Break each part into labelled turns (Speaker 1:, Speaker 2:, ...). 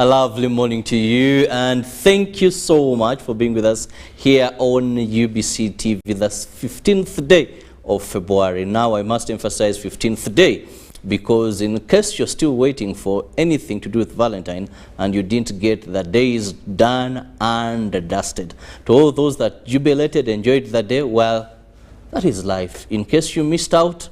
Speaker 1: A lovely morning to you, and thank you so much for being with us here on UBC TV, the 15th day of February. Now I must emphasize 15th day, because in case you're still waiting for anything to do with Valentine and you didn't get, the day is done and dusted. To all those that jubilated, enjoyed the day, well, that is life. In case you missed out,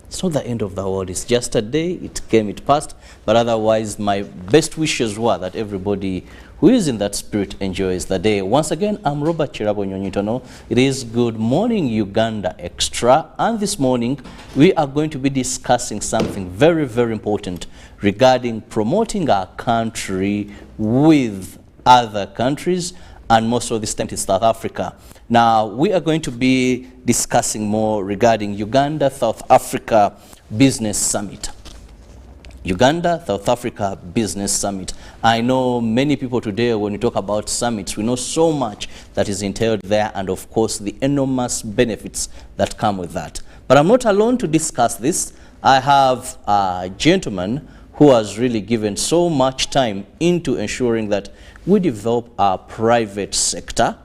Speaker 1: it's not the end of the world. It's just a day. It came, it passed. But otherwise, my best wishes were that everybody who is in that spirit enjoys the day. Once again, I'm Robert Chirabo Nyonyitono. It is Good Morning Uganda Extra. And this morning, we are going to be discussing something very, very important regarding promoting our country with other countries, and most of this time is South Africa. Now, we are going to be discussing more regarding Uganda-South Africa Business Summit. Uganda-South Africa Business Summit. I know many people today, when we talk about summits, we know so much that is entailed there, and of course the enormous benefits that come with that. But I'm not alone to discuss this. I have a gentleman who has really given so much time into ensuring that we develop our private sector.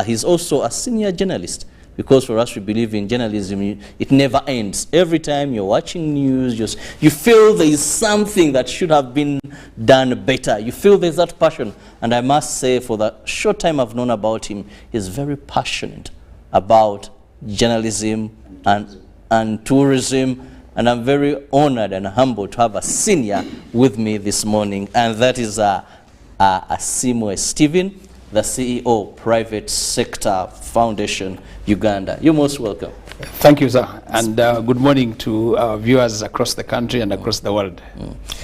Speaker 1: He's also a senior journalist, because for us, we believe in journalism, it never ends. Every time you're watching news, you feel there is something that should have been done better. You feel there's that passion. And I must say, for the short time I've known about him, he's very passionate about journalism and tourism. And I'm very honored and humbled to have a senior with me this morning. And that is Asimwe Stephen, the CEO, Private Sector Foundation, Uganda. You're most welcome.
Speaker 2: Thank you, sir. And good morning to our viewers across the country and across the world.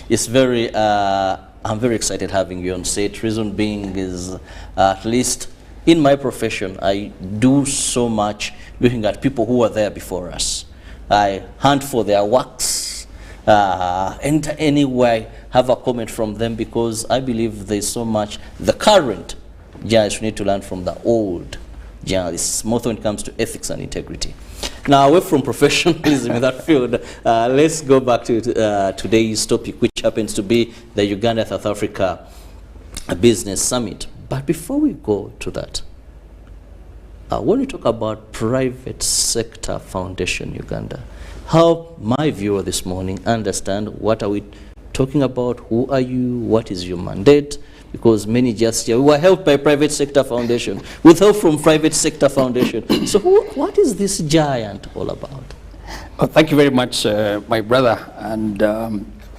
Speaker 1: It's very, I'm very excited having you on set. Reason being is, at least in my profession, I do so much looking at people who were there before us. I hunt for their works, enter anywhere, have a comment from them, because I believe there's so much the current journalists need to learn from the old journalists, mostly when it comes to ethics and integrity. Now, away from professionalism in that field, let's go back to today's topic, which happens to be the Uganda-South Africa Business Summit. But before we go to that, when we talk about Private Sector Foundation Uganda, help my viewer this morning understand what are we talking about, who are you, what is your mandate, because many just here, we were helped by Private Sector Foundation, with help from Private Sector Foundation. So what is this giant all about?
Speaker 2: Oh, thank you very much, my brother. And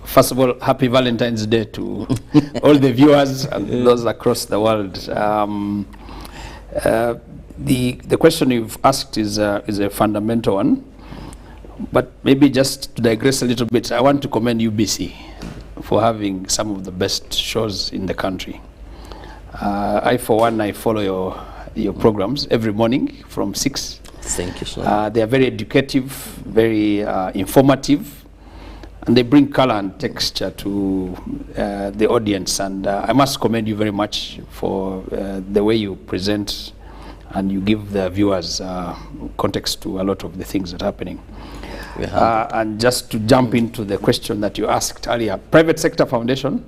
Speaker 2: first of all, happy Valentine's Day to all the viewers and those across the world. The question you've asked is a fundamental one, but maybe just to digress a little bit, I want to commend UBC for having some of the best shows in the country. I, for one, I follow your programs every morning from 6.
Speaker 1: Thank you, sir.
Speaker 2: They are very educative, very informative, and they bring color and texture to the audience. And I must commend you very much for the way you present and you give the viewers context to a lot of the things that are happening. And just to jump into the question that you asked earlier, Private Sector Foundation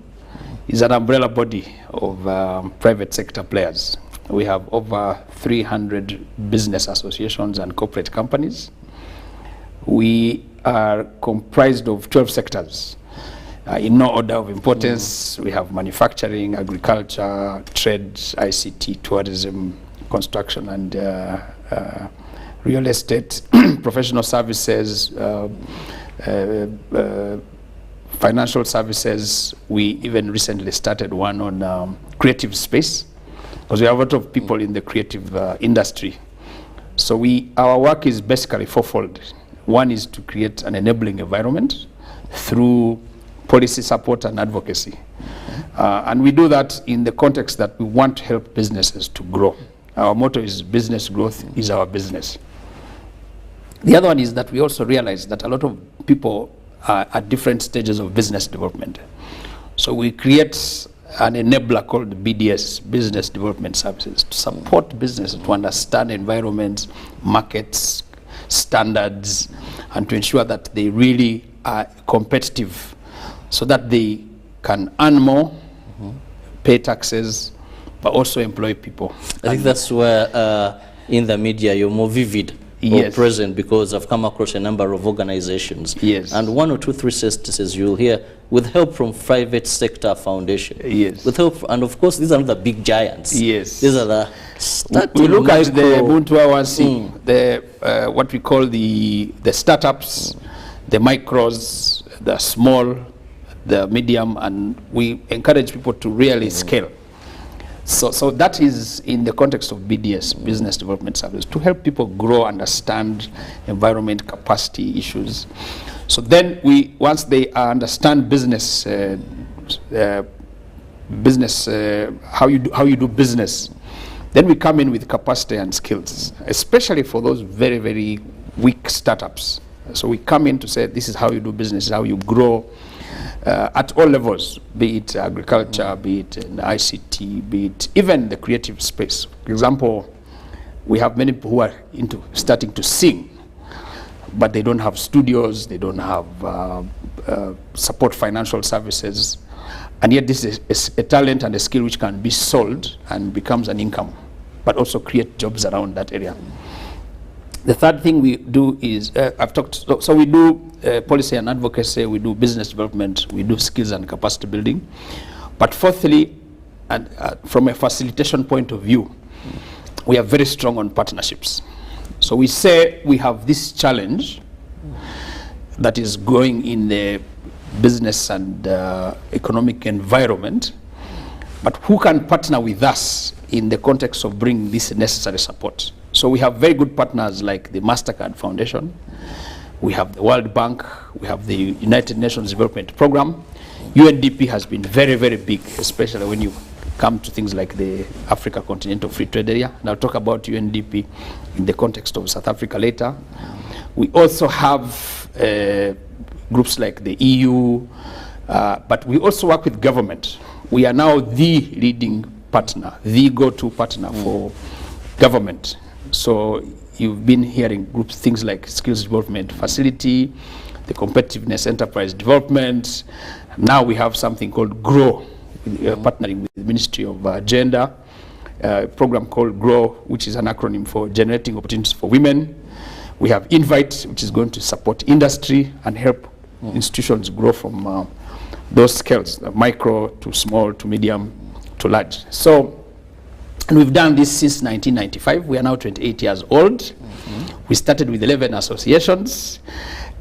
Speaker 2: is an umbrella body of private sector players. We have over 300 business associations and corporate companies. We are comprised of 12 sectors. In no order of importance, we have manufacturing, agriculture, trade, ICT, tourism, construction, and real estate, professional services, financial services. We even recently started one on creative space, because we have a lot of people in the creative industry. So our work is basically fourfold. One is to create an enabling environment through policy support and advocacy. And we do that in the context that we want to help businesses to grow. Our motto is business growth is our business. The other one is that we also realize that a lot of people are at different stages of business development. So we create an enabler called BDS, Business Development Services, to support businesses to understand environments, markets, standards, and to ensure that they really are competitive so that they can earn more pay taxes, but also employ people.
Speaker 1: I think that's where in the media you're more vivid or present, because I've come across a number of organizations.
Speaker 2: Yes.
Speaker 1: And 1 or 2, 3 sentences you'll hear, with help from private sector foundation.
Speaker 2: Yes.
Speaker 1: With help, and of course these are not the big giants.
Speaker 2: Yes.
Speaker 1: These are the
Speaker 2: we look at the Ubuntu Awansi, the what we call the startups, the micros, the small, the medium, and we encourage people to really scale. So that is in the context of BDS, Business Development Service, to help people grow, understand environment, capacity issues. So then once they understand business, how you do business, then we come in with capacity and skills, especially for those very, very weak startups. So we come in to say, this is how you do business, how you grow at all levels, be it agriculture, be it in ICT, be it even the creative space. For example, we have many people who are into starting to sing, but they don't have studios, they don't have support financial services, and yet this is a talent and a skill which can be sold and becomes an income, but also create jobs around that area. The third thing we do is, so we do policy and advocacy, we do business development, we do skills and capacity building. But fourthly, and from a facilitation point of view, we are very strong on partnerships. So we say we have this challenge that is going in the business and economic environment, but who can partner with us in the context of bringing this necessary support? So we have very good partners like the MasterCard Foundation, we have the World Bank, we have the United Nations Development Program. UNDP has been very, very big, especially when you come to things like the Africa Continental Free Trade Area. And I'll talk about UNDP in the context of South Africa later. We also have groups like the EU, but we also work with government. We are now the leading partner, the go-to partner for government. So you've been hearing groups, things like skills development facility, the competitiveness enterprise development. Now we have something called GROW, partnering with the Ministry of Gender, a program called GROW, which is an acronym for Generating Opportunities for Women. We have INVITE, which is going to support industry and help institutions grow from those scales, micro to small to medium to large. So, and we've done this since 1995. We are now 28 years old. We started with 11 associations,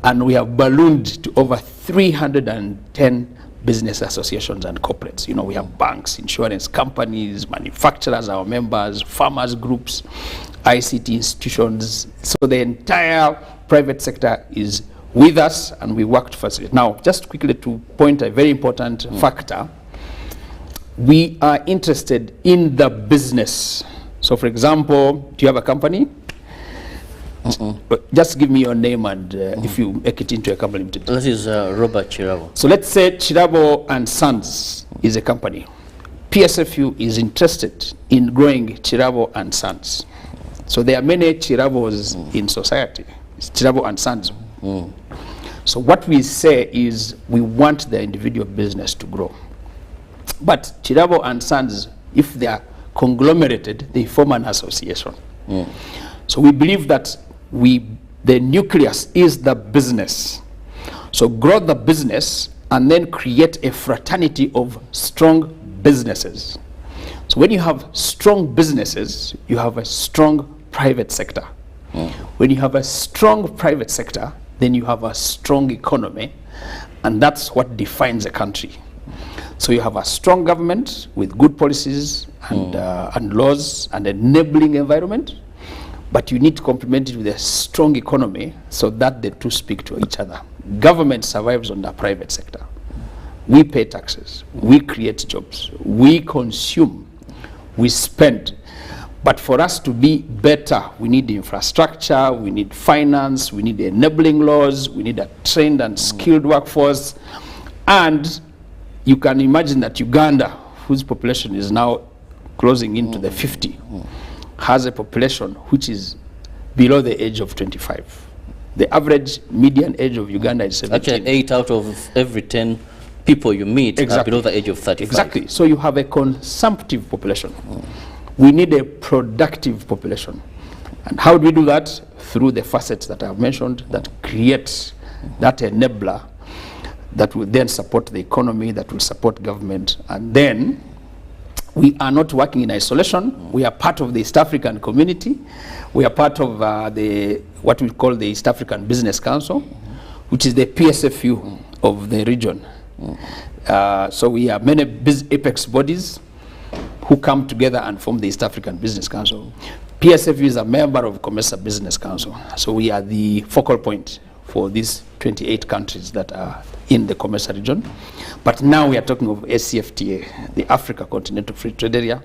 Speaker 2: and we have ballooned to over 310 business associations and corporates. You know, we have banks, insurance companies, manufacturers, our members, farmers groups, ICT institutions. So the entire private sector is with us, and we work to facilitate. Now, just quickly to point a very important factor, we are interested in the business. So for example, do you have a company? Just give me your name and if you make it into a company.
Speaker 1: This is Robert Chirabo.
Speaker 2: So let's say Chirabo and Sons is a company. PSFU is interested in growing Chirabo and Sons. So there are many Chirabos in society. It's Chirabo and Sons. So what we say is we want the individual business to grow. But Chirabo and Sons, if they are conglomerated, they form an association. So we believe that the nucleus is the business. So grow the business and then create a fraternity of strong businesses. So when you have strong businesses, you have a strong private sector. When you have a strong private sector, then you have a strong economy, and that's what defines a country. So you have a strong government with good policies and laws and enabling environment, but you need to complement it with a strong economy so that the two speak to each other. Government survives on the private sector. We pay taxes, we create jobs, we consume, we spend. But for us to be better, we need infrastructure, we need finance, we need enabling laws, we need a trained and skilled workforce. And you can imagine that Uganda, whose population is now closing into the 50, has a population which is below the age of 25. The average median age of Uganda is 17.
Speaker 1: Actually, 8 out of every 10 people you meet are
Speaker 2: Exactly.
Speaker 1: below the age of 35.
Speaker 2: Exactly. So you have a consumptive population. We need a productive population. And how do we do that? Through the facets that I've mentioned that create that enabler that will then support the economy, that will support government. And then we are not working in isolation. We are part of the East African community. We are part of what we call the East African Business Council, which is the PSFU of the region. So we have many apex bodies who come together and form the East African Business Council. PSFU is a member of COMESA Business Council. So we are the focal point for these 28 countries that are in the COMESA region. But now we are talking of ACFTA, the Africa Continental Free Trade Area.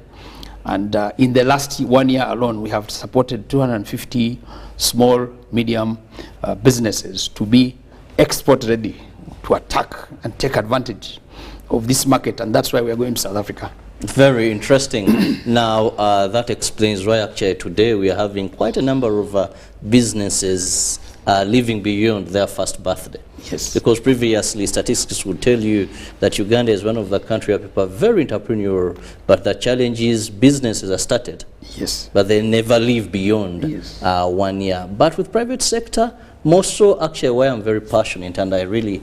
Speaker 2: And in the last 1 year alone, we have supported 250 small, medium businesses to be export ready to attack and take advantage of this market. And that's why we are going to South Africa.
Speaker 1: Very interesting. Now, that explains why actually today we are having quite a number of businesses living beyond their first birthday.
Speaker 2: Yes.
Speaker 1: Because previously statistics would tell you that Uganda is one of the countries where people are very entrepreneurial, but the challenge is businesses are started.
Speaker 2: Yes.
Speaker 1: But they never live beyond 1 year. But with private sector, more so actually why I'm very passionate, and I really,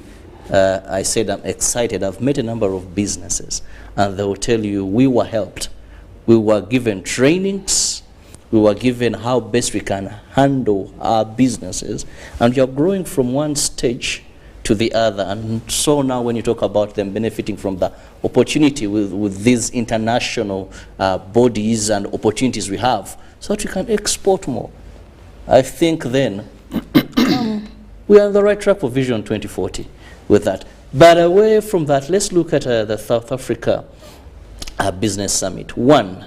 Speaker 1: I said I'm excited. I've met a number of businesses and they will tell you we were helped. We were given trainings. We were given how best we can handle our businesses, and you're growing from one stage to the other. And so now when you talk about them benefiting from the opportunity with these international bodies and opportunities we have, so that we can export more, I think then we are on the right track for Vision 2040 with that. But away from that, let's look at the South Africa Business Summit. One,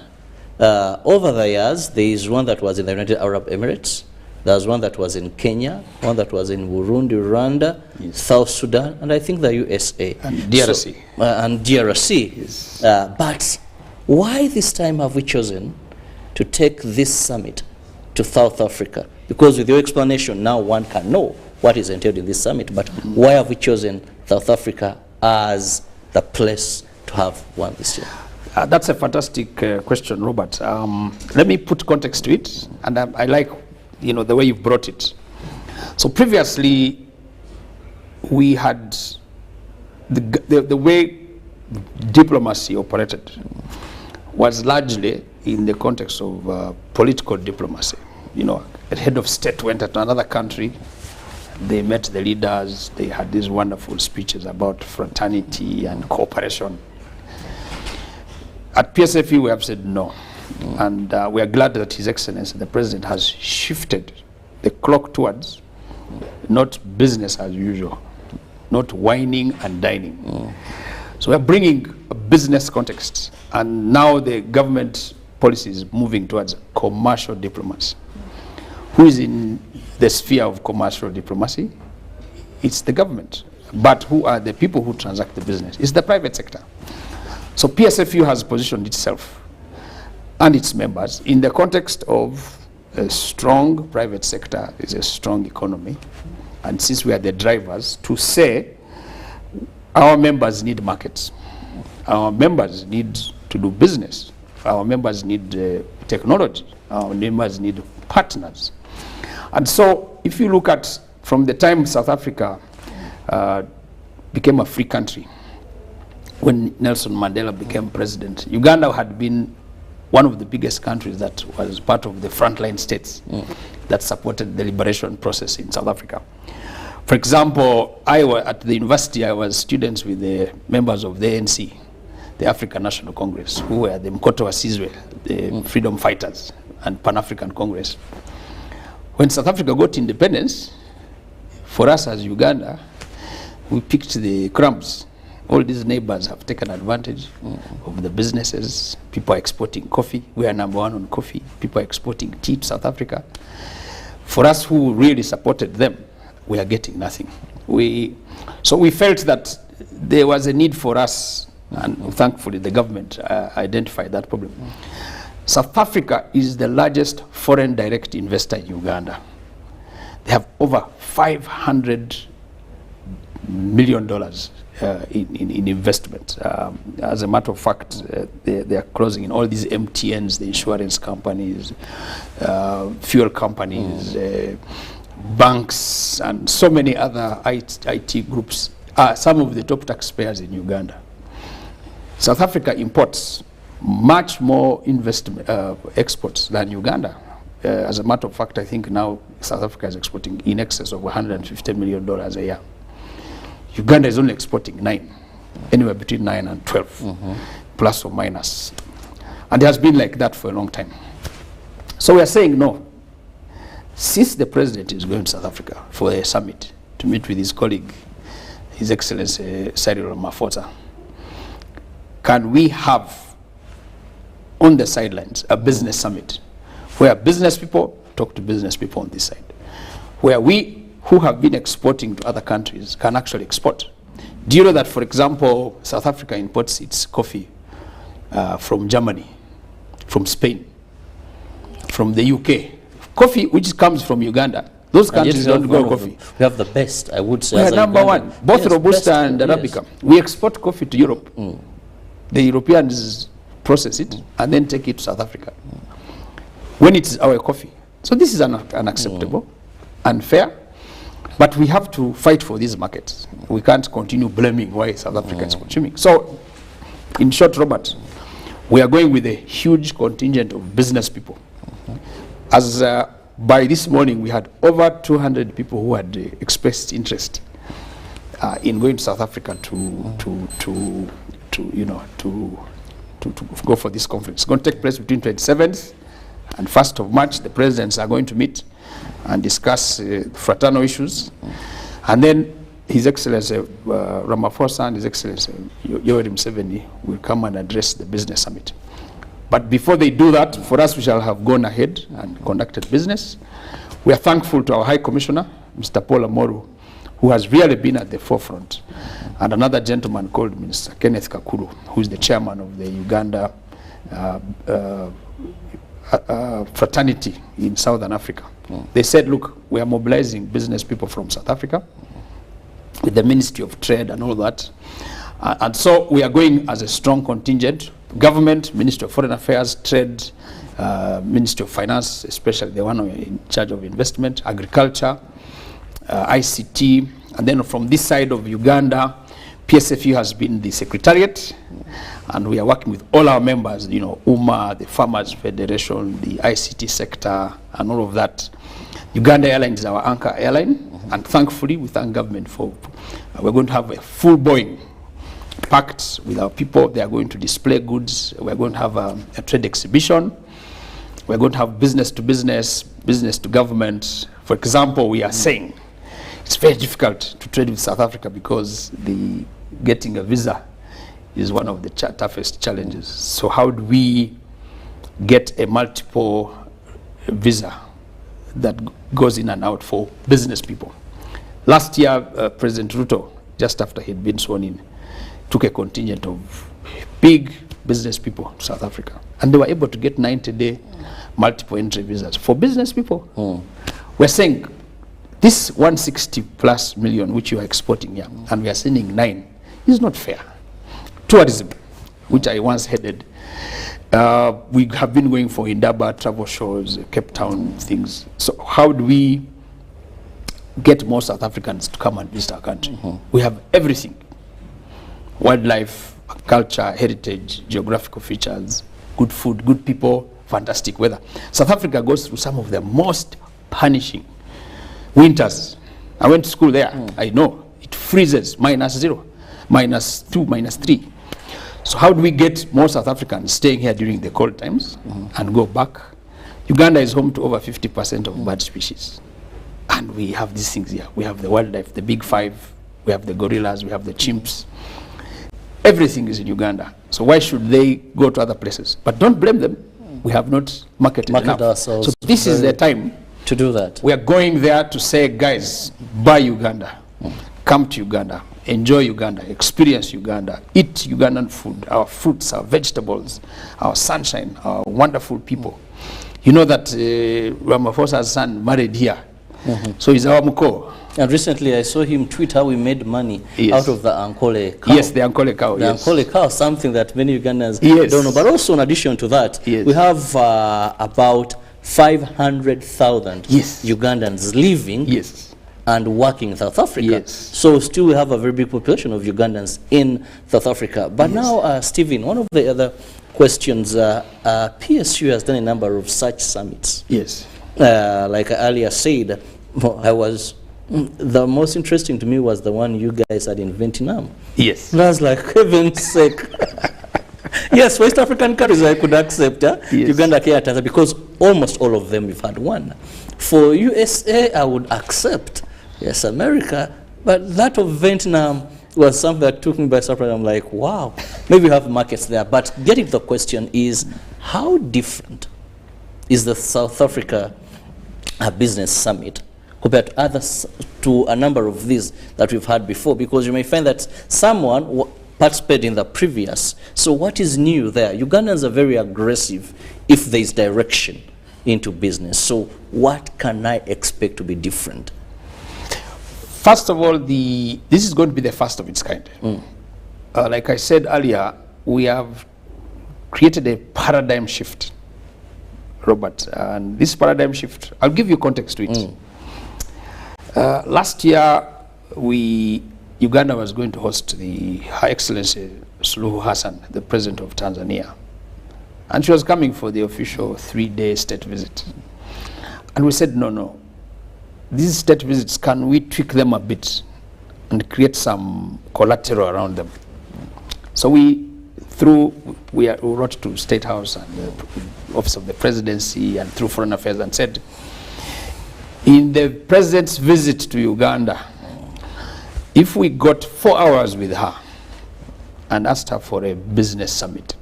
Speaker 1: over the years, there is one that was in the United Arab Emirates, there's one that was in Kenya, one that was in Burundi, Rwanda, South Sudan, and I think the USA.
Speaker 2: And DRC.
Speaker 1: And DRC.
Speaker 2: Yes.
Speaker 1: But why this time have we chosen to take this summit to South Africa? Because with your explanation, now one can know what is entailed in this summit, but why have we chosen South Africa as the place to have one this year?
Speaker 2: That's a fantastic question, Robert. Let me put context to it, and I like, the way you've brought it. So previously, we had the way diplomacy operated was largely in the context of political diplomacy. A head of state went to another country, they met the leaders, they had these wonderful speeches about fraternity and cooperation. At PSFE, we have said no. And we are glad that His Excellency, the President, has shifted the clock towards not business as usual, not whining and dining. So we are bringing a business context. And now the government policy is moving towards commercial diplomacy. Who is in the sphere of commercial diplomacy? It's the government. But who are the people who transact the business? It's the private sector. So PSFU has positioned itself and its members in the context of a strong private sector is a strong economy. And since we are the drivers, to say our members need markets, our members need to do business, our members need technology, our members need partners. And so if you look at from the time South Africa became a free country, when Nelson Mandela became president, Uganda had been one of the biggest countries that was part of the frontline states that supported the liberation process in South Africa. For example, at the university, I was students with the members of the ANC, the African National Congress, who were the Mkoto wa Sizwe, the freedom fighters, and Pan-African Congress. When South Africa got independence, for us as Uganda, we picked the crumbs. All these neighbors have taken advantage of the businesses. People are exporting coffee. We are number one on coffee. People are exporting tea to South Africa. For us who really supported them, we are getting nothing. So we felt that there was a need for us, and thankfully the government identified that problem. South Africa is the largest foreign direct investor in Uganda. They have over $500 million in investment. As a matter of fact, they are closing in all these MTNs, the insurance companies, fuel companies, banks, and so many other IT groups are some of the top taxpayers in Uganda. South Africa imports much more exports than Uganda. As a matter of fact, I think now South Africa is exporting in excess of $150 million a year. Uganda is only exporting 9, anywhere between 9 and 12, plus or minus. And it has been like that for a long time. So we are saying no. Since the president is going to South Africa for a summit to meet with his colleague, His Excellency Cyril Ramaphosa, can we have on the sidelines a business summit where business people talk to business people on this side, where we who have been exporting to other countries can actually export? Do you know that, for example, South Africa imports its coffee from Germany, from Spain, from the UK? Coffee which comes from Uganda, those countries don't grow coffee.
Speaker 1: We have the best, I would say.
Speaker 2: We are number one, both yes, Robusta and Arabica. Yes. We export coffee to Europe. The Europeans process it and then take it to South Africa when it's our coffee. So this is unacceptable, unfair, but we have to fight for these markets. We can't continue blaming why South Africa is consuming. So, in short, Robert, we are going with a huge contingent of business people. As by this morning, we had over 200 people who had expressed interest in going to South Africa to go for this conference. It's going to take place between 27th and 1st of March. The presidents are going to meet and discuss fraternal issues. And then His Excellency Ramaphosa and His Excellency Yoweri Museveni will come and address the business summit. But before they do that, for us, we shall have gone ahead and conducted business. We are thankful to our High Commissioner, Mr. Paul Amoru, who has really been at the forefront, and another gentleman called Mr. Kenneth Kakuru, who is the chairman of the Uganda fraternity in Southern Africa. They said, look, we are mobilizing business people from South Africa with the Ministry of Trade and all that. And so we are going as a strong contingent. Government, Ministry of Foreign Affairs, Trade, Ministry of Finance, especially the one in charge of investment, agriculture, ICT, and then from this side of Uganda, PSFU has been the secretariat, and we are working with all our members, you know, UMA, the Farmers Federation, the ICT sector, and all of that. Uganda Airlines is our anchor airline, and thankfully we thank government for, we're going to have a full Boeing packed with our people. They are going to display goods. We're going to have a trade exhibition. We're going to have business to business, business to government. For example, we are saying it's very difficult to trade with South Africa because getting a visa is one of the toughest challenges. So how do we get a multiple visa that goes in and out for business people? Last year, President Ruto, just after he'd been sworn in, took a contingent of big business people to South Africa, and they were able to get 90-day multiple entry visas for business people. We're saying this 160 plus million which you are exporting here, and we are sending 9, is not fair. Tourism, which I once headed, we have been going for Indaba travel shows, Cape Town things. So how do we get more South Africans to come and visit our country? We have everything: wildlife, culture, heritage, geographical features, good food, good people, fantastic weather. South Africa goes through some of the most punishing winters. I went to school there. I know it freezes -0, -2, -3. So how do we get more South Africans staying here during the cold times and go back? Uganda is home to over 50% of bird species, and we have these things here. We have the wildlife, the big 5, we have the gorillas, we have the chimps. Everything is in Uganda. So why should they go to other places? But don't blame them. We have not marketed enough.
Speaker 1: Ourselves.
Speaker 2: So this is the time
Speaker 1: to do that.
Speaker 2: We are going there to say, guys, buy Uganda. Come to Uganda. Enjoy Uganda. Experience Uganda. Eat Ugandan food. Our fruits, our vegetables, our sunshine, our wonderful people. You know that Ramaphosa's son married here. So he's our Muko.
Speaker 1: And recently I saw him tweet how we made money out of the Ankole cow.
Speaker 2: Yes, the Ankole cow.
Speaker 1: The Ankole cow, something that many Ugandans don't know. But also in addition to that, we have about 500,000 Ugandans living and working in South Africa. So still we have a very big population of Ugandans in South Africa. But now, Stephen, one of the other questions, PSU has done a number of such summits. Like I earlier said, the most interesting to me was the one you guys had in Vietnam. And I was like, heaven's sake. Yes, West African countries I could accept, Uganda, Kenya, Tanzania, because almost all of them we've had one. For USA, I would accept, yes, America, but that of Vietnam was something that took me by surprise. I'm like, wow, maybe we have markets there. But getting to the question is, how different is the South Africa Business Summit compared to others, to a number of these that we've had before? Because you may find that someone participated in the previous. So what is new there? Ugandans are very aggressive if there is direction into business. So what can I expect to be different?
Speaker 2: First of all, this is going to be the first of its kind. Like I said earlier, we have created a paradigm shift, Robert. And this paradigm shift, I'll give you context to it. Last year, Uganda was going to host Her Excellency Suluhu Hassan, the President of Tanzania. And she was coming for the official 3-day state visit. And we said, no. These state visits, can we tweak them a bit and create some collateral around them? So we wrote to State House and the Office of the Presidency and through Foreign Affairs and said, in the President's visit to Uganda, if we got 4 hours with her and asked her for a business summit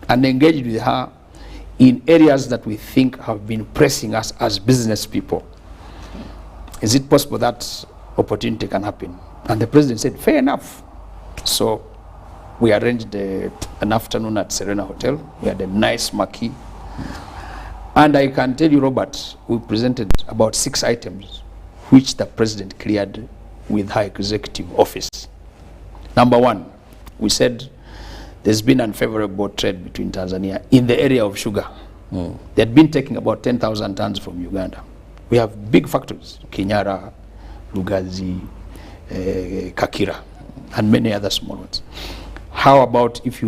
Speaker 2: and engaged with her in areas that we think have been pressing us as business people, is it possible that opportunity can happen? And the President said, fair enough. So we arranged an afternoon at Serena Hotel. We had a nice marquee. And I can tell you, Robert, we presented about 6 items which the President cleared with her executive office. Number 1, we said there's been unfavorable trade between Tanzania in the area of sugar. They had been taking about 10,000 tons from Uganda. We have big factories, Kinyara, Lugazi, Kakira, and many other small ones. How about if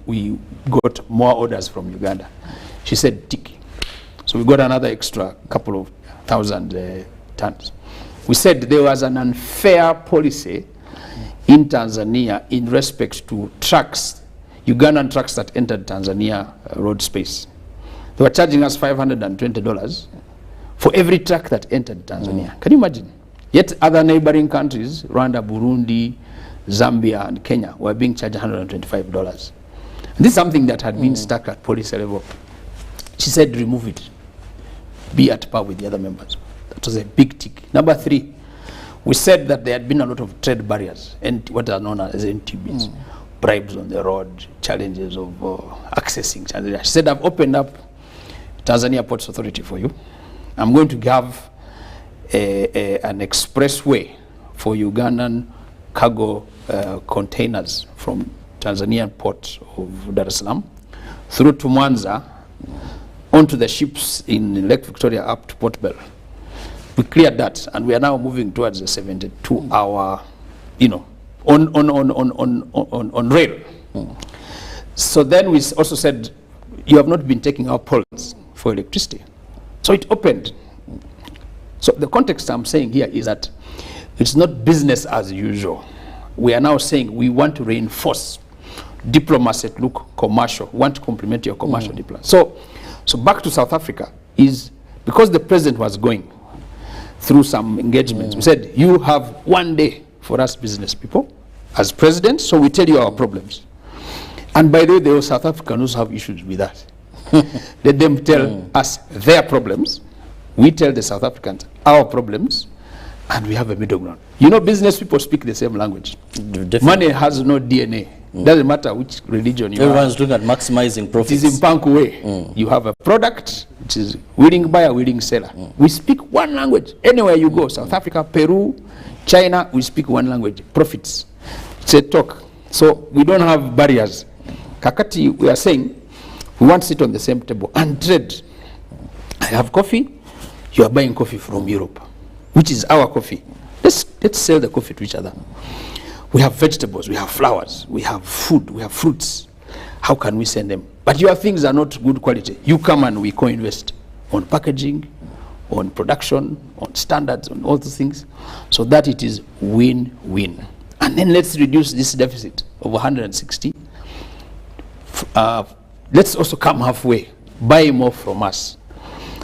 Speaker 2: we got more orders from Uganda? She said, tick. So we got another extra couple of thousand tons. We said there was an unfair policy in Tanzania in respect to trucks, Ugandan trucks that entered Tanzania road space. They were charging us $520 for every truck that entered Tanzania. Can you imagine? Yet other neighboring countries, Rwanda, Burundi, Zambia, and Kenya, were being charged $125. And this is something that had been stuck at policy level. She said, remove it. Be at par with the other members. That was a big tick. Number 3, we said that there had been a lot of trade barriers, and what are known as NTBs, bribes on the road, challenges of accessing Tanzania. She said, I've opened up Tanzania Ports Authority for you. I'm going to have an expressway for Ugandan cargo containers from Tanzanian port of Dar es Salaam through to Mwanza, onto the ships in Lake Victoria up to Port Bell. We cleared that, and we are now moving towards a 72-hour, on rail. So then we also said, you have not been taking our poles for electricity. So it opened. So the context I'm saying here is that it's not business as usual. We are now saying we want to reinforce diplomacy to look commercial, want to complement your commercial diplomacy. So back to South Africa is because the President was going through some engagements. We said, you have 1 day for us business people as President, so we tell you our problems. And by the way, the South Africans have issues with that. Let them tell us their problems. We tell the South Africans our problems, and we have a middle ground. You know, business people speak the same language. Money has no DNA. Doesn't matter which religion you
Speaker 1: Everyone's
Speaker 2: are.
Speaker 1: looking at maximizing
Speaker 2: It
Speaker 1: profits.
Speaker 2: is in punk way. You have a product, which is willing buyer, willing seller. We speak one language. Anywhere you go, South Africa, Peru, China, we speak one language. Profits. It's a talk. So we don't have barriers. Kakati, we are saying, we want to sit on the same table and trade. I have coffee, you are buying coffee from Europe, which is our coffee. Let's sell the coffee to each other. We have vegetables, we have flowers, we have food, we have fruits. How can we send them? But your things are not good quality. You come and we co-invest on packaging, on production, on standards, on all those things, so that it is win-win. And then let's reduce this deficit of 160. Let's also come halfway, buy more from us.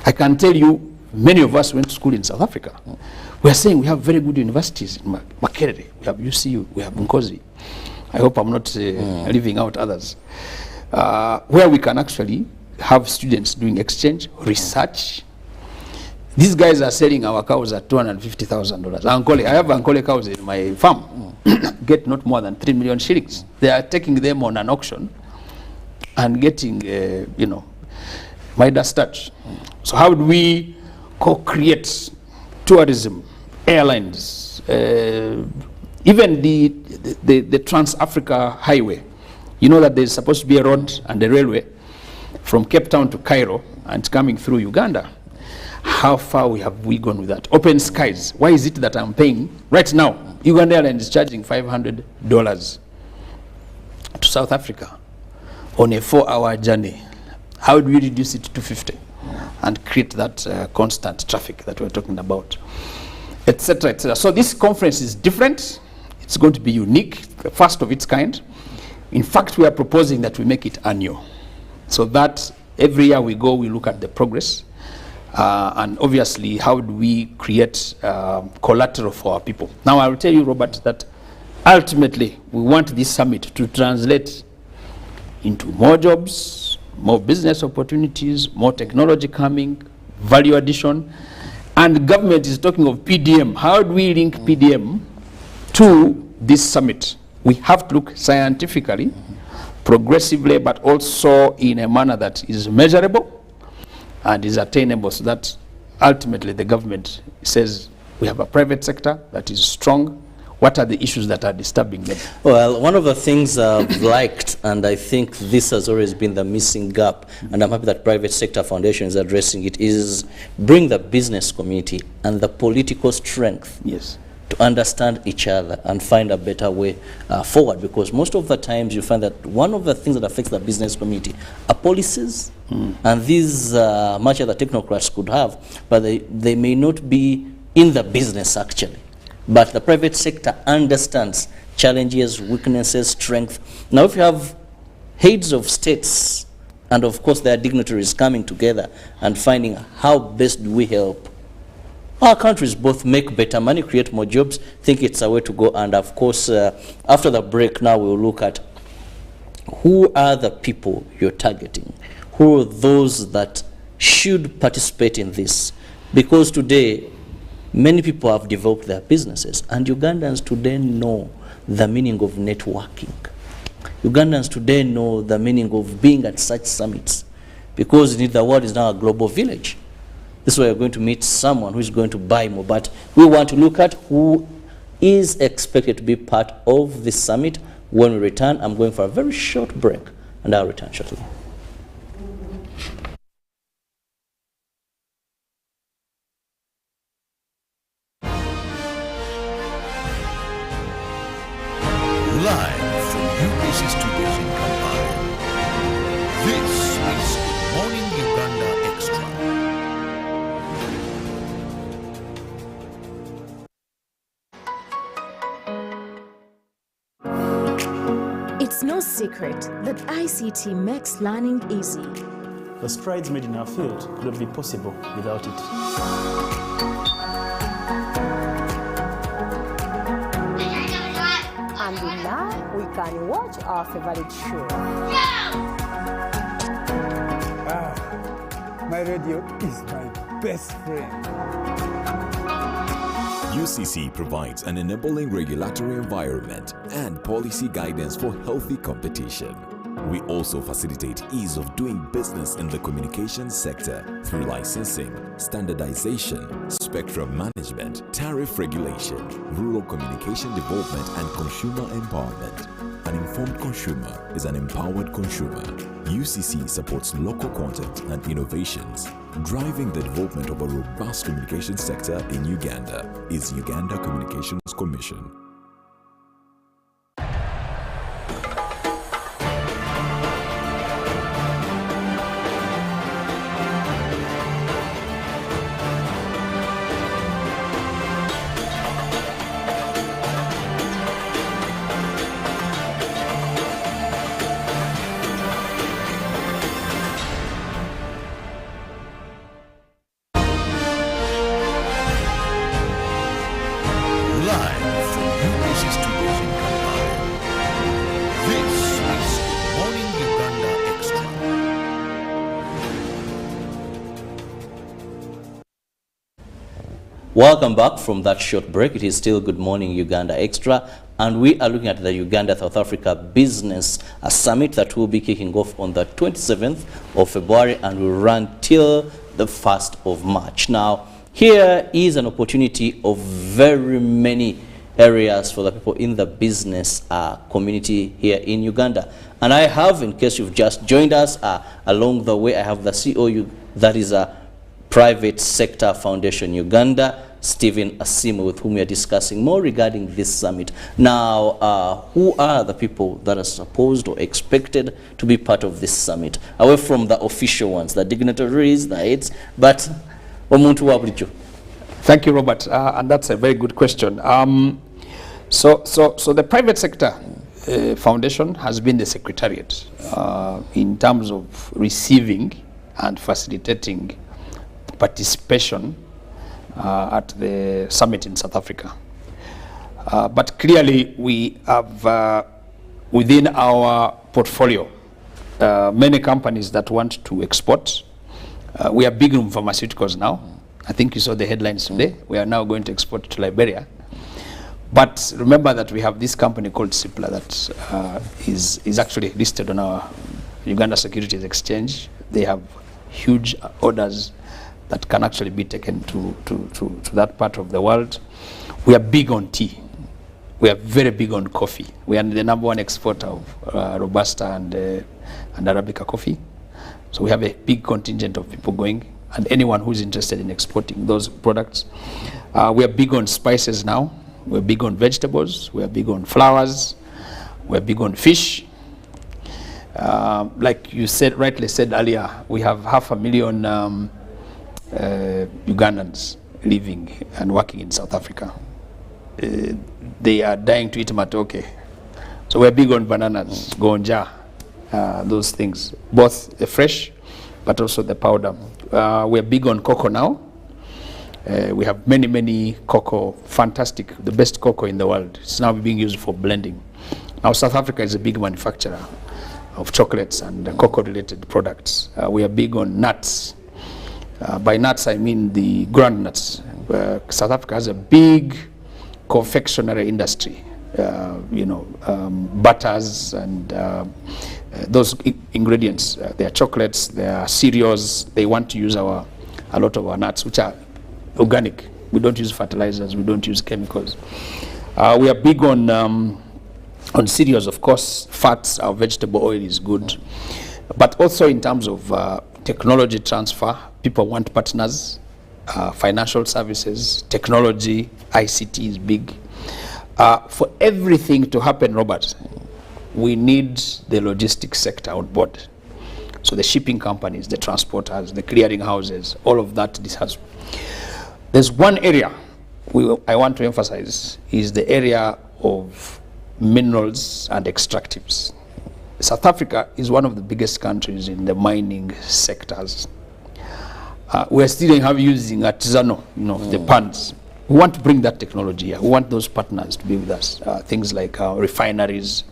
Speaker 2: I can tell you, many of us went to school in South Africa. We are saying we have very good universities in Makerere, we have UCU, we have Nkozi. I hope I'm not leaving out others. Where we can actually have students doing exchange, research. These guys are selling our cows at $250,000. I have Ankole cows in my farm, get not more than 3 million shillings. They are taking them on an auction and getting, Midas touch. So how do we co-create tourism, airlines, even the Trans-Africa Highway? You know that there's supposed to be a road and a railway from Cape Town to Cairo, and it's coming through Uganda. How far have we gone with that? Open skies. Why is it that I'm paying right now? Uganda Airlines is charging $500 to South Africa on a 4-hour journey. How do we reduce it to 50 and create that constant traffic that we're talking about, etc., etc.? So this conference is different. It's going to be unique, the first of its kind. In fact, we are proposing that we make it annual, so that every year we go, we look at the progress, and obviously, how do we create collateral for our people? Now, I will tell you, Robert, that ultimately, we want this summit to translate into more jobs, more business opportunities, more technology coming, value addition. And the government is talking of PDM. How do we link PDM to this summit? We have to look scientifically, progressively, but also in a manner that is measurable and is attainable, so that ultimately the government says we have a private sector that is strong. What are the issues that are disturbing them?
Speaker 1: Well, one of the things I've liked, and I think this has always been the missing gap, and I'm happy that Private Sector Foundation is addressing it, is bring the business community and the political strength to understand each other and find a better way forward. Because most of the times you find that one of the things that affects the business community are policies, and these much other technocrats could have, but they may not be in the business actually. But the private sector understands challenges, weaknesses, strength. Now, if you have heads of states and, of course, their dignitaries coming together and finding how best do we help our countries both make better money, create more jobs, think it's a way to go. And, of course, after the break now, we'll look at who are the people you're targeting, who are those that should participate in this. Because today, many people have developed their businesses, and Ugandans today know the meaning of networking. Ugandans today know the meaning of being at such summits, because the world is now a global village. This is where you're going to meet someone who is going to buy more. But we want to look at who is expected to be part of this summit. When we return, I'm going for a very short break, and I'll return shortly.
Speaker 3: Live from UBC Studios in Kampala, this is Good Morning Uganda Extra.
Speaker 4: It's no secret that ICT makes learning easy.
Speaker 5: The strides made in our field could not be possible without it.
Speaker 6: And now we can watch our favorite show.
Speaker 7: My radio is my best friend. UCC provides an enabling regulatory environment and policy guidance for healthy competition. We also facilitate ease of doing business in the communications sector through licensing, standardization, spectrum management, tariff regulation, rural communication development, and consumer empowerment. An informed consumer is an empowered consumer. UCC supports local content and innovations. Driving the development of a robust communication sector in Uganda is Uganda Communications Commission.
Speaker 3: Live from UBC Studios in Kampala. This is Morning Uganda Extra.
Speaker 1: Welcome back from that short break. It is still Good Morning Uganda Extra, and we are looking at the Uganda-South Africa Business Summit that will be kicking off on the 27th of February and will run till the 1st of March. Now, here is an opportunity of very many areas for the people in the business community here in Uganda. And I have, in case you've just joined us, along the way, I have the CEO, that is a Private Sector Foundation Uganda, Stephen Asimu, with whom we are discussing more regarding this summit. Now, who are the people that are supposed or expected to be part of this summit? Away from the official ones, the dignitaries, the heads, but omuntu wa bulijjo.
Speaker 2: Thank you, Robert, and that's a very good question. So the Private Sector Foundation has been the secretariat in terms of receiving and facilitating participation at the summit in South Africa. But clearly we have within our portfolio many companies that want to export. We are big in pharmaceuticals now. I think you saw the headlines today. We are now going to export to Liberia. But remember that we have this company called Cipla that is actually listed on our Uganda Securities Exchange. They have huge orders that can actually be taken to that part of the world. We are big on tea. We are very big on coffee. We are the #1 exporter of Robusta and Arabica coffee. So we have a big contingent of people going, and anyone who's interested in exporting those products. We are big on spices now. We're big on vegetables. We are big on flowers. We're big on fish. Like you said, rightly said earlier, we have 500,000 Ugandans living and working in South Africa. They are dying to eat matoke. So we're big on bananas, gonja, those things, both the fresh but also the powder. We're big on cocoa now. We have many cocoa, fantastic, the best cocoa in the world. It's now being used for blending. Now South Africa is a big manufacturer of chocolates and cocoa-related products. We are big on nuts. By nuts, I mean the ground nuts. South Africa has a big confectionery industry. Butters and those ingredients. They are chocolates, they are cereals. They want to use a lot of our nuts, which are organic. We don't use fertilizers, we don't use chemicals. We are big on cereals, of course. Fats, our vegetable oil is good. But also in terms of technology transfer, people want partners, financial services, technology, ICT is big. For everything to happen, Robert, we need the logistics sector on board. So the shipping companies, the transporters, the clearing houses, all of that. There's one area I want to emphasize, is the area of minerals and extractives. South Africa is one of the biggest countries in the mining sectors. We're still using artisanal, the pans. We want to bring that technology here. We want those partners to be with us. Things like refineries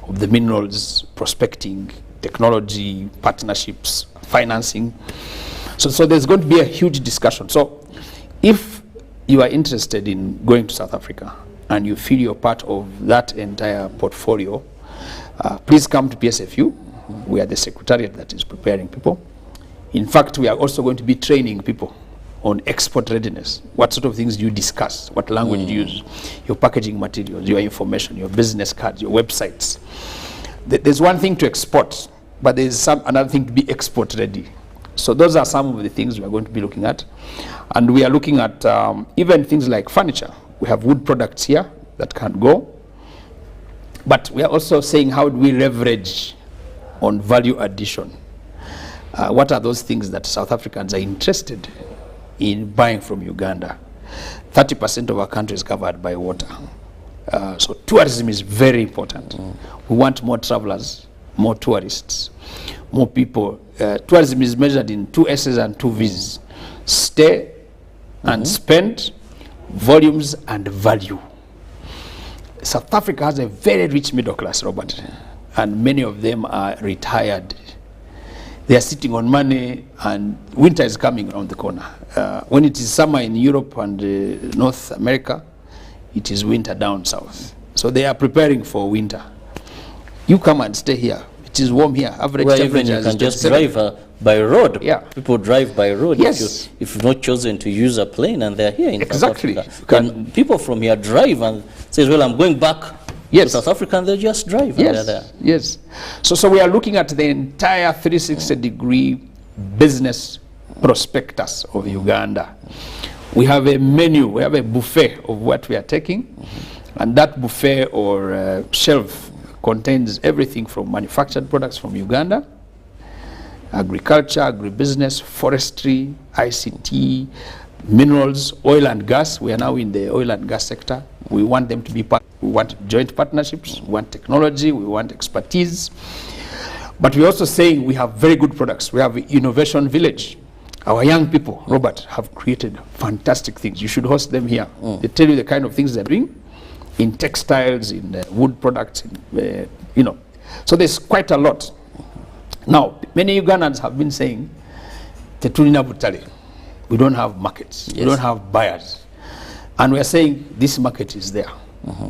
Speaker 2: of the minerals, prospecting, technology, partnerships, financing. So there's going to be a huge discussion. So if you are interested in going to South Africa and you feel you're part of that entire portfolio, please come to PSFU. We are the secretariat that is preparing people. In fact, we are also going to be training people on export readiness. What sort of things do you discuss? What language do you use? Your packaging materials, your information, your business cards, your websites. There's one thing to export, but there's another thing to be export ready. So those are some of the things we are going to be looking at. And we are looking at even things like furniture. We have wood products here that can go. But we are also saying, how do we leverage on value addition? What are those things that South Africans are interested in buying from Uganda? 30% of our country is covered by water. So tourism is very important. We want more travelers, more tourists, more people. Tourism is measured in 2 S's and 2 V's. Stay and spend, volumes and value. South Africa has a very rich middle class, Robert, and many of them are retired. They are sitting on money, and winter is coming around the corner. When it is summer in Europe and North America, it is winter down south. So they are preparing for winter. You come and stay here. It is warm here. Average
Speaker 1: Well,
Speaker 2: temperature
Speaker 1: even you
Speaker 2: is
Speaker 1: can just
Speaker 2: 27.
Speaker 1: drive by road.
Speaker 2: Yeah.
Speaker 1: People drive by road.
Speaker 2: Yes.
Speaker 1: If you've not chosen to use a plane and they're here in
Speaker 2: Exactly.
Speaker 1: South Africa. And people from here drive and says, well, I'm going back to South Africa, and they just drive and they're there.
Speaker 2: Yes. So we are looking at the entire 360-degree business prospectus of Uganda. We have a menu, we have a buffet of what we are taking, and that buffet or shelf contains everything from manufactured products from Uganda, agriculture, agribusiness, forestry, ICT, minerals, oil and gas. We are now in the oil and gas sector. We want them to be part. We want joint partnerships, we want technology, we want expertise. But we're also saying we have very good products. We have Innovation Village. Our young people, Robert, have created fantastic things. You should host them here. They tell you the kind of things they're doing in textiles, in wood products, you know. So there's quite a lot. Now, many Ugandans have been saying, Tetulina Butale, we don't have markets, we don't have buyers. And we're saying this market is there.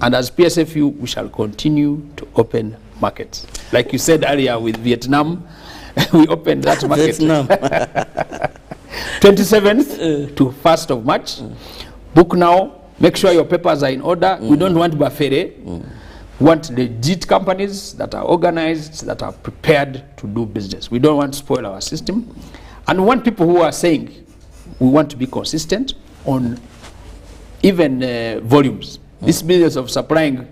Speaker 2: And as PSFU, we shall continue to open markets. Like you said earlier with Vietnam, we opened that market.
Speaker 1: Vietnam.
Speaker 2: 27th to 1st of March. Book now. Make sure your papers are in order. We don't want buffet. We want legit companies that are organized, that are prepared to do business. We don't want to spoil our system. And we want people who are saying we want to be consistent on even volumes. This business of supplying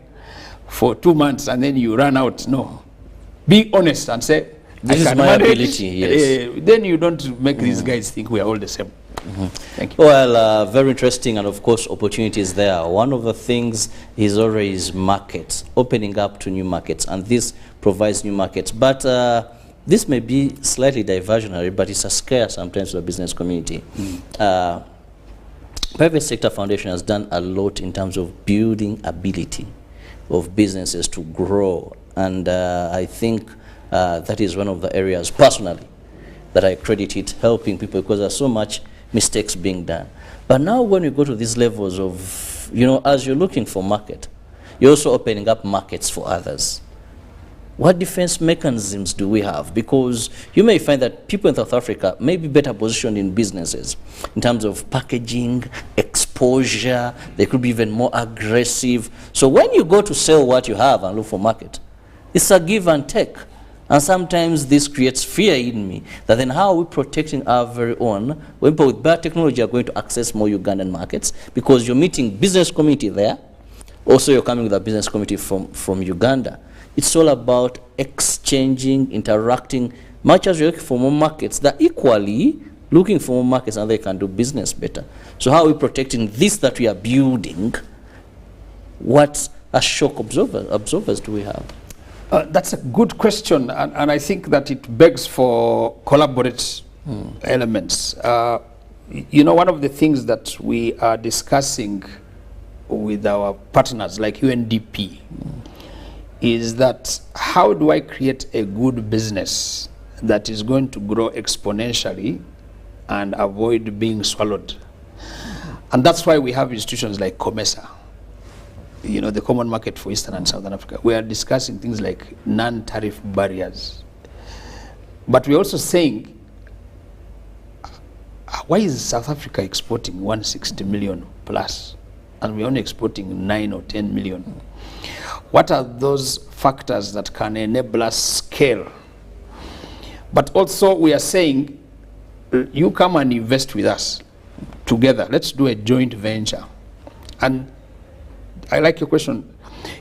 Speaker 2: for 2 months and then you run out. No. Be honest and say,
Speaker 1: this is my ability, yes.
Speaker 2: Then you don't make these guys think we are all the same. Thank you.
Speaker 1: Well, very interesting, and of course opportunities there. One of the things is always markets, opening up to new markets, and this provides new markets. But this may be slightly diversionary, but it's a scare sometimes to the business community. Private Sector Foundation has done a lot in terms of building ability of businesses to grow, and I think that is one of the areas personally that I credit it helping people, because there's so much mistakes being done. But now when you go to these levels of, you know, as you're looking for market, you're also opening up markets for others. What defense mechanisms do we have? Because you may find that people in South Africa may be better positioned in businesses in terms of packaging, exposure, they could be even more aggressive. So when you go to sell what you have and look for market, it's a give and take. And sometimes this creates fear in me, that then how are we protecting our very own when people with bad technology are going to access more Ugandan markets, because you're meeting business community there, also you're coming with a business community from Uganda. It's all about exchanging, interacting, much as you're looking for more markets, they're equally looking for more markets and they can do business better. So how are we protecting this that we are building? What a shock observers do we have?
Speaker 2: That's a good question, and I think that it begs for collaborate elements. You know, one of the things that we are discussing with our partners like UNDP is that how do I create a good business that is going to grow exponentially and avoid being swallowed? And that's why we have institutions like COMESA, you know, the Common Market for Eastern and Southern Africa. We are discussing things like non-tariff barriers. But we're also saying, why is South Africa exporting 160 million plus, and we're only exporting 9 or 10 million? What are those factors that can enable us scale? But also we are saying, you come and invest with us together. Let's do a joint venture. And I like your question.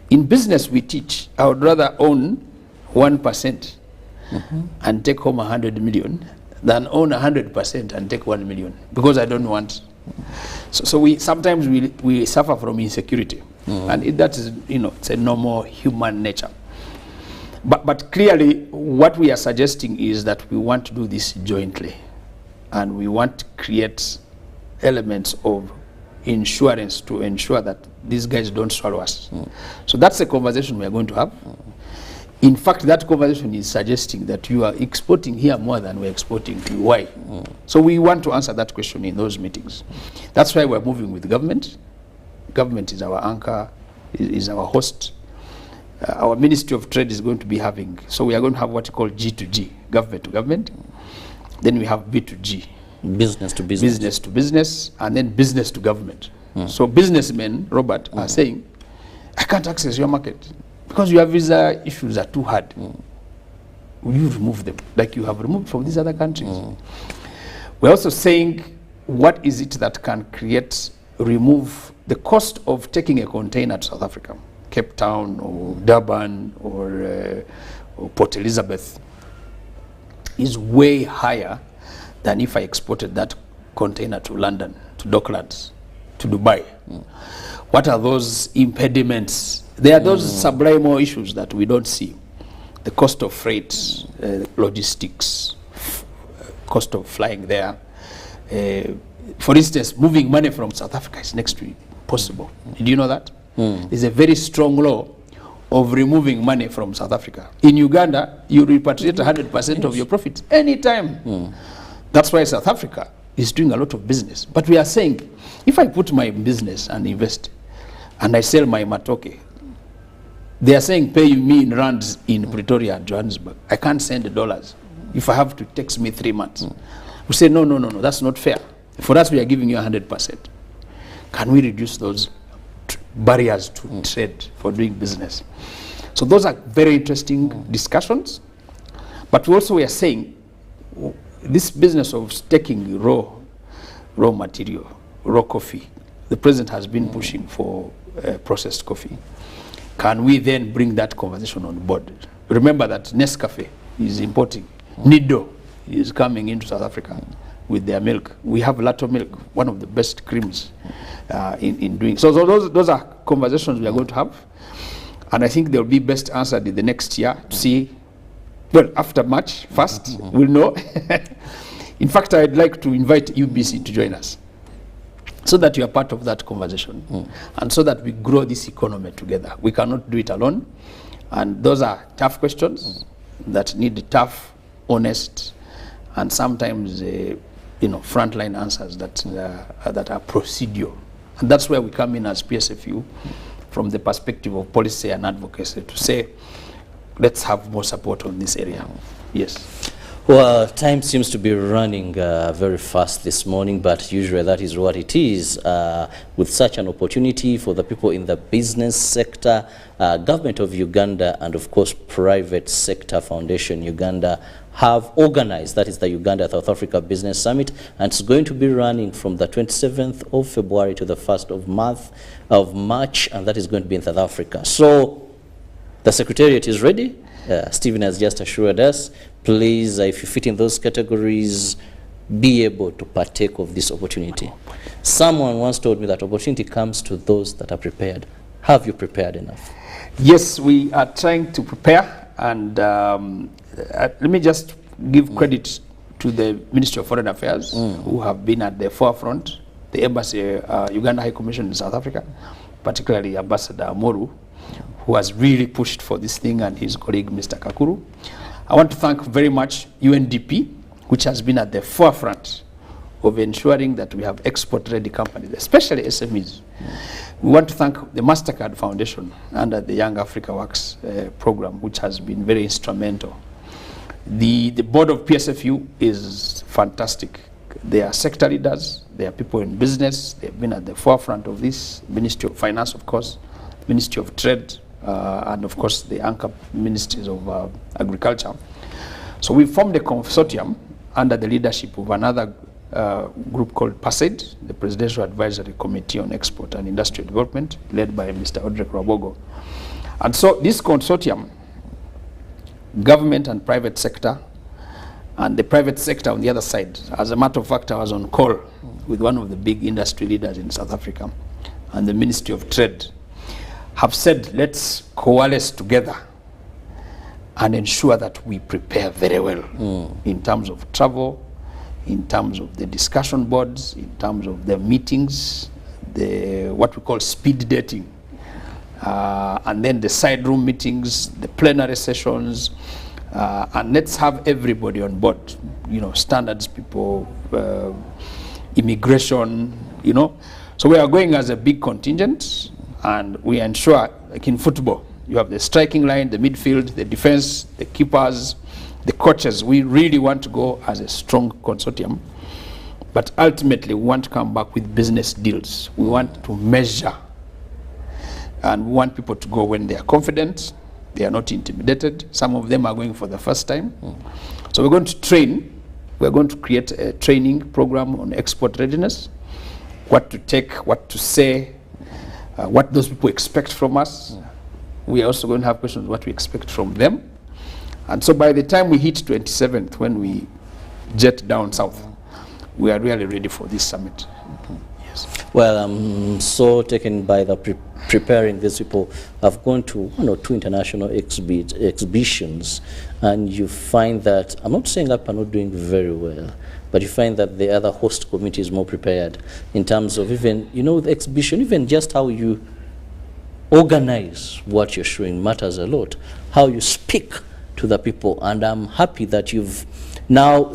Speaker 2: In business we teach, I would rather own 1% and take home 100 million than own 100% and take 1 million, because I don't want. So we sometimes we suffer from insecurity, and that is, you know, it's a normal human nature. But clearly what we are suggesting is that we want to do this jointly, and we want to create elements of insurance to ensure that these guys don't swallow us. So that's a conversation we are going to have. In fact, that conversation is suggesting that you are exporting here more than we're exporting to you. Why? So we want to answer that question in those meetings. That's why we're moving with government. Government is our anchor, is our host. Our Ministry of Trade is going to be having, so we are going to have what you call G2G, government to government. Then we have B2G,
Speaker 1: business to business.
Speaker 2: Business to business, and then business to government. So businessmen, Robert, are saying, I can't access your market because your visa issues are too hard. Will you remove them like you have removed from these other countries? We're also saying, what is it that can remove the cost of taking a container to South Africa, Cape Town or Durban or Port Elizabeth, is way higher than if I exported that container to London, to Docklands, to Dubai. What are those impediments? There are those subliminal issues that we don't see. The cost of freight, logistics, cost of flying there. For instance, moving money from South Africa is next to impossible. Did you know that? There's a very strong law of removing money from South Africa. In Uganda, you repatriate 100% of your profits anytime. That's why South Africa is doing a lot of business. But we are saying, if I put my business and invest, and I sell my matoke, they are saying pay me in rands in Pretoria and Johannesburg. I can't send dollars if I have to text me 3 months. We say, no, that's not fair. For us, we are giving you 100%. Can we reduce those barriers to trade for doing business? So those are very interesting discussions. But we are saying, this business of taking raw material, raw coffee, the president has been pushing for processed coffee. Can we then bring that conversation on board? Remember that Nescafe is importing. Nido is coming into South Africa with their milk. We have Lato milk, one of the best creams in doing. So those are conversations we are going to have. And I think they'll be best answered in the next year to see, well, after March 1st, we'll know. In fact, I'd like to invite UBC to join us so that you are part of that conversation and so that we grow this economy together. We cannot do it alone. And those are tough questions that need tough, honest, and sometimes frontline answers that are procedural. And that's where we come in as PSFU from the perspective of policy and advocacy to say, let's have more support on this area. Yes.
Speaker 1: Well, time seems to be running very fast this morning, but usually that is what it is. With such an opportunity for the people in the business sector, government of Uganda and of course private sector foundation Uganda have organized, that is the Uganda South Africa Business Summit, and it's going to be running from the 27th of February to the 1st of March, and that is going to be in South Africa. So the Secretariat is ready. Stephen has just assured us, please, if you fit in those categories, be able to partake of this opportunity. Someone once told me that opportunity comes to those that are prepared. Have you prepared enough?
Speaker 2: Yes, we are trying to prepare, and let me just give credit to the Ministry of Foreign Affairs, who have been at the forefront, the Embassy, Uganda High Commission in South Africa, particularly Ambassador Amoru, who has really pushed for this thing, and his colleague, Mr. Kakuru. I want to thank very much UNDP, which has been at the forefront of ensuring that we have export-ready companies, especially SMEs. We want to thank the MasterCard Foundation under the Young Africa Works program, which has been very instrumental. The board of PSFU is fantastic. They are sector leaders, they are people in business, they've been at the forefront of this, Ministry of Finance, of course, Ministry of Trade, and of course the anchor ministries of agriculture. So we formed a consortium under the leadership of another group called PASED, the Presidential Advisory Committee on Export and Industrial Development, led by Mr. Odrek Rabogo. And so this consortium, government and private sector, and the private sector on the other side. As a matter of fact, I was on call with one of the big industry leaders in South Africa, and the Ministry of Trade have said, let's coalesce together and ensure that we prepare very well in terms of travel, in terms of the discussion boards, in terms of the meetings, what we call speed dating, and then the side room meetings, the plenary sessions, and let's have everybody on board, you know, standards people, immigration, you know. So we are going as a big contingent, and we ensure, like in football, you have the striking line, the midfield, the defense, the keepers, the coaches. We really want to go as a strong consortium, but ultimately we want to come back with business deals. We want to measure, and we want people to go when they are confident, they are not intimidated. Some of them are going for the first time. So we're going to train. We're going to create a training program on export readiness, what to take, what to say, what those people expect from us. We are also going to have questions what we expect from them. And so by the time we hit 27th, when we jet down south, we are really ready for this summit. Yes.
Speaker 1: Well, I'm so taken by the preparing these people. I've gone to 1 or 2 international exhibitions, and you find that, I'm not saying APA are not doing very well, but you find that the other host committee is more prepared in terms of even, you know, the exhibition, even just how you organize what you're showing matters a lot, how you speak to the people. And I'm happy that you've now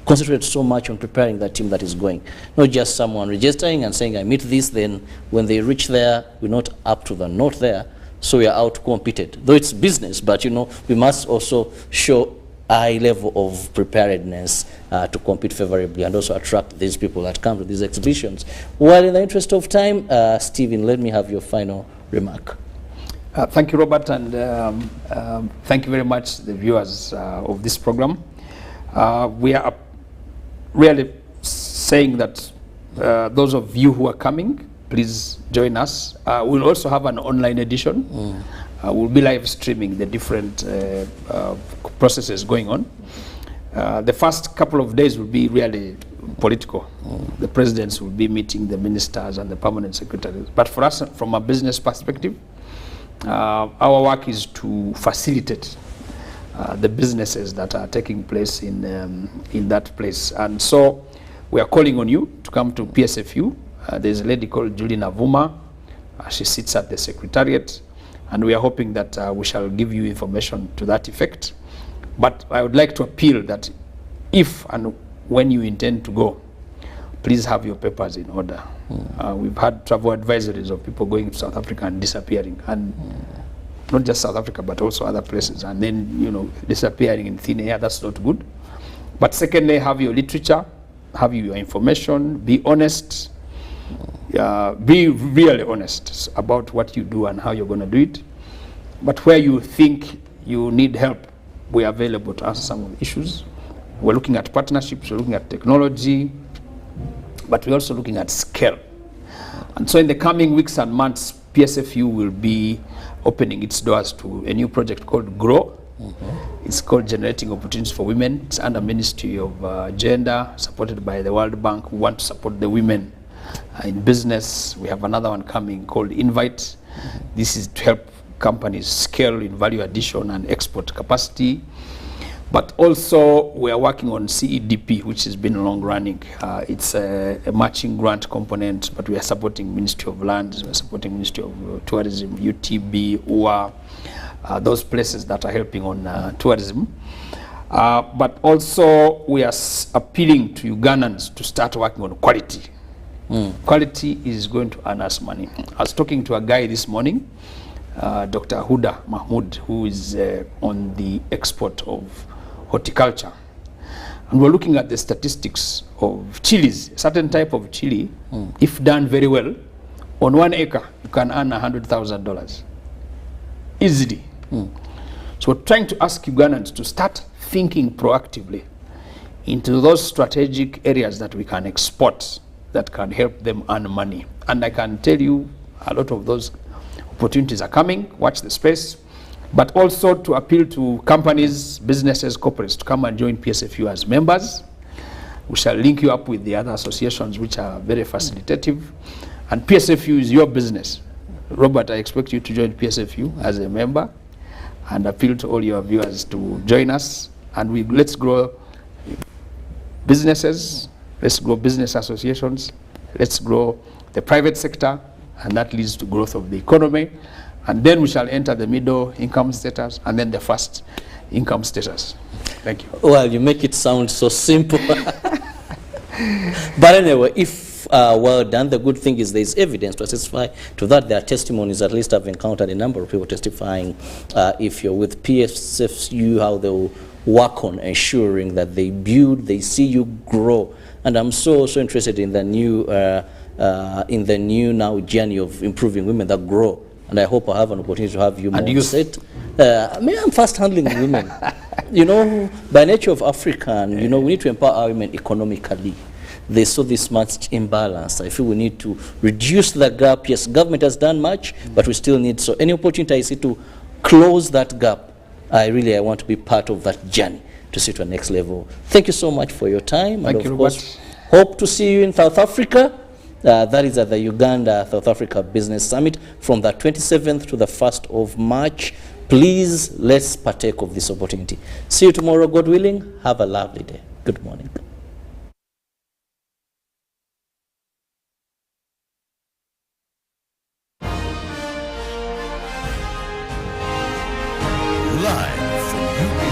Speaker 1: concentrated so much on preparing that team that is going. Not just someone registering and saying, I meet this, then when they reach there, we're not up to the note there, so we are out competed. Though it's business, but you know, we must also show a high level of preparedness to compete favorably and also attract these people that come to these exhibitions. Well, in the interest of time, Stephen, let me have your final remark.
Speaker 2: Thank you, Robert, and thank you very much, the viewers of this program. We are really saying that those of you who are coming, please join us. We'll also have an online edition. We'll be live streaming the different processes going on. The first couple of days will be really political. The presidents will be meeting the ministers and the permanent secretaries. But for us, from a business perspective, our work is to facilitate the businesses that are taking place in that place. And so we are calling on you to come to PSFU. There's a lady called Julie Navuma. She sits at the secretariat, and we are hoping that we shall give you information to that effect. But I would like to appeal that if and when you intend to go, please have your papers in order. We've had travel advisories of people going to South Africa and disappearing, and not just South Africa, but also other places, and then, you know, disappearing in thin air. That's not good. But secondly, have your literature, have your information, be honest, be really honest about what you do and how you're going to do it. But where you think you need help, we're available to answer some of the issues. We're looking at partnerships, we're looking at technology, but we're also looking at scale. And so in the coming weeks and months, PSFU will be opening its doors to a new project called GROW. It's called Generating Opportunities for Women. It's under Ministry of Gender, supported by the World Bank. We want to support the women in business. We have another one coming called Invite. This is to help companies scale in value addition and export capacity. But also we are working on CEDP, which has been long running. It's a matching grant component, but we are supporting Ministry of Lands, we are supporting Ministry of Tourism, UTB, UA, those places that are helping on tourism. But also we are appealing to Ugandans to start working on quality. Quality is going to earn us money. I was talking to a guy this morning, Dr. Huda Mahmoud, who is on the export of horticulture. And we're looking at the statistics of chilies. A certain type of chili, if done very well, on 1 acre, you can earn $100,000 easily. So we're trying to ask Ugandans to start thinking proactively into those strategic areas that we can export that can help them earn money. And I can tell you a lot of those opportunities are coming. Watch the space. But also to appeal to companies, businesses, corporates to come and join PSFU as members. We shall link you up with the other associations which are very facilitative. And PSFU is your business. Robert, I expect you to join PSFU as a member and appeal to all your viewers to join us. And let's grow businesses, let's grow business associations, let's grow the private sector, and that leads to growth of the economy. And then we shall enter the middle income status and then the first income status. Thank you.
Speaker 1: Well, you make it sound so simple. But anyway, if well done, the good thing is there is evidence to testify to that. There are testimonies, at least I've encountered a number of people testifying. If you're with PSFU, how they'll work on ensuring that they build, they see you grow. And I'm so interested in the new now journey of improving women that grow. And I hope I have an opportunity to have you more on set. I'm fast handling women. You know, by nature of African, you know, we need to empower our women economically. They saw this much imbalance. I feel we need to reduce the gap. Yes, government has done much, but we still need, so any opportunity I see to close that gap, I want to be part of that journey to see to a next level. Thank you so much for your time.
Speaker 2: Thank
Speaker 1: and
Speaker 2: you,
Speaker 1: of course, hope to see you in South Africa. That is at the Uganda South Africa Business Summit from the 27th to the 1st of March. Please, let's partake of this opportunity. See you tomorrow, God willing. Have a lovely day. Good morning.
Speaker 3: Live from UBC